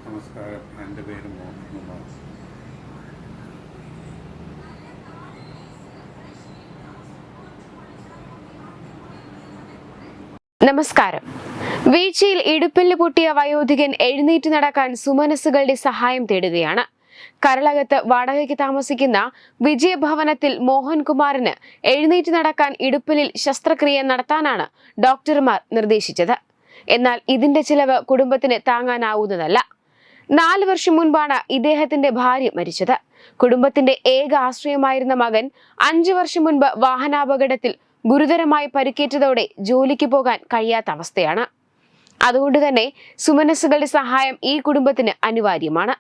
നമസ്കാരം, എൻ്റെ പേര് മോഹൻകുമാർ. നമസ്കാരം. വീഴ്ചയിൽ ഇടുപ്പിന് പൊട്ടിയ വയോധികൻ എഴുന്നേറ്റ് നടക്കാൻ സുമനസ്സുകളുടെ സഹായം തേടുകയാണ്. കരളകത്ത് വാടകയ്ക്ക് താമസിക്കുന്ന വിജയഭവനത്തിൽ മോഹൻകുമാറിന് എഴുന്നേറ്റ് നടക്കാൻ ഇടുപ്പിലിൽ ശസ്ത്രക്രിയ നടത്താനാണ് ഡോക്ടർമാർ നിർദ്ദേശിച്ചത്. എന്നാൽ ഇതിന്റെ ചിലവ് കുടുംബത്തിന് താങ്ങാനാവുന്നതല്ല. 4 വർഷം മുൻപാണ് ഇദ്ദേഹത്തിന്റെ ഭാര്യ മരിച്ചത്. കുടുംബത്തിന്റെ ഏക ആശ്രയമായിരുന്ന മകൻ 5 വർഷം മുൻപ് വാഹനാപകടത്തിൽ ഗുരുതരമായി പരിക്കേറ്റതോടെ ജോലിക്ക് പോകാൻ കഴിയാത്ത അവസ്ഥയാണ്. അതുകൊണ്ട് തന്നെ സുമനസ്സുകളുടെ സഹായം ഈ കുടുംബത്തിന് അനിവാര്യമാണ്.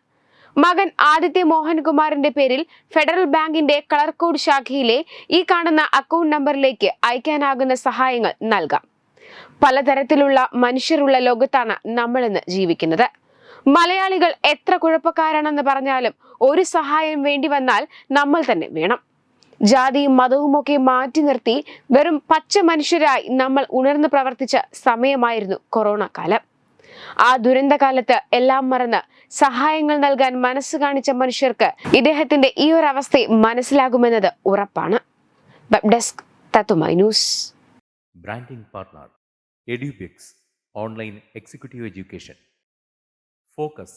മകൻ ആദിത്യ മോഹൻകുമാറിന്റെ പേരിൽ ഫെഡറൽ ബാങ്കിന്റെ കളർകോട് ശാഖയിലെ ഈ കാണുന്ന അക്കൗണ്ട് നമ്പറിലേക്ക് അയക്കാനാകുന്ന സഹായങ്ങൾ നൽകാം. പലതരത്തിലുള്ള മനുഷ്യരുള്ള ലോകത്താണ് നമ്മളിന്ന് ജീവിക്കുന്നത്. മലയാളികൾ എത്ര കുഴപ്പക്കാരാണെന്ന് പറഞ്ഞാലും ഒരു സഹായം വേണ്ടി വന്നാൽ നമ്മൾ തന്നെ വേണം. ജാതിയും മതവുമൊക്കെ മാറ്റി നിർത്തി വെറും പച്ച മനുഷ്യരായി നമ്മൾ ഉണർന്നു പ്രവർത്തിച്ച സമയമായിരുന്നു കൊറോണ കാലം. ആ ദുരന്തകാലത്ത് എല്ലാം മറന്ന് സഹായങ്ങൾ നൽകാൻ മനസ്സ് കാണിച്ച മനുഷ്യർക്ക് ഇദ്ദേഹത്തിന്റെ ഈ ഒരു അവസ്ഥ മനസ്സിലാകുമെന്നത് ഉറപ്പാണ്. വെബ് ഡെസ്ക് തത്തുമൈ news. Branding partner Edubix online executive education, focus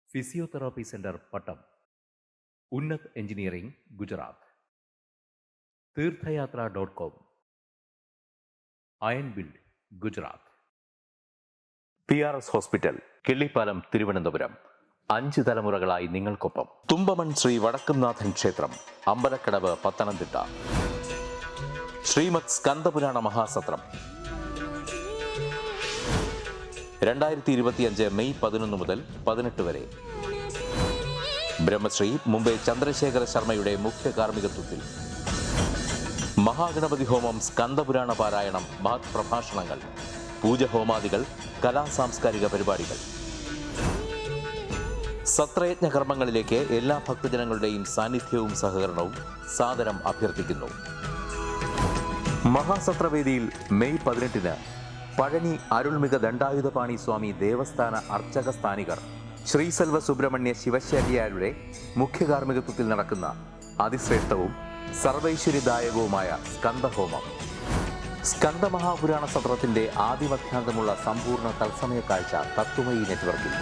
physiotherapy centre Pattom, Unnat engineering Gujarat, തീർത്ഥയാത്ര.com, iron build Gujarat, PRS hospital Killipalam Thiruvananthapuram. 5 തലമുറകളായി നിങ്ങൾക്കൊപ്പം. തുമ്പമൺ ശ്രീ വടക്കുംനാഥൻ ക്ഷേത്രം, അമ്പലക്കടവ്, പത്തനംതിട്ട. ശ്രീമദ് സ്കന്ദപുരാണ മഹാസത്രം 2025 മെയ് 11 മുതൽ 18 വരെ. ബ്രഹ്മശ്രീ മുംബൈ ചന്ദ്രശേഖര ശർമ്മയുടെ മുഖ്യ കാർമ്മികത്വത്തിൽ മഹാഗണപതി ഹോമം, സ്കന്ദപുരാണ പാരായണം, മഹത് പ്രഭാഷണങ്ങൾ, പൂജഹോമാദികൾ, കലാസാംസ്കാരിക പരിപാടികൾ. സത്രയജ്ഞ കർമ്മങ്ങളിലേക്ക് എല്ലാ ഭക്തജനങ്ങളുടെയും സാന്നിധ്യവും സഹകരണവും സാദരം അഭ്യർത്ഥിക്കുന്നു. മഹാസത്രവേദിയിൽ മെയ് 18 പഴനി അരുൾമിക ദണ്ഡായുധപാണി സ്വാമി ദേവസ്ഥാന അർച്ചക സ്ഥാനികർ ശ്രീസെൽവ സുബ്രഹ്മണ്യ ശിവശാരിയാരുടെ മുഖ്യ കാർമ്മികത്വത്തിൽ നടക്കുന്ന അതിശ്രേഷ്ഠവും സർവൈശ്വര്യദായകവുമായ സ്കന്ദഹോമം. സ്കന്ദമഹാപുരാണ സത്രത്തിന്റെ ആദിമധ്യാന്തമുള്ള സമ്പൂർണ്ണ തത്സമയ കാഴ്ച തത്വമയി നെറ്റ്വർക്കിൽ.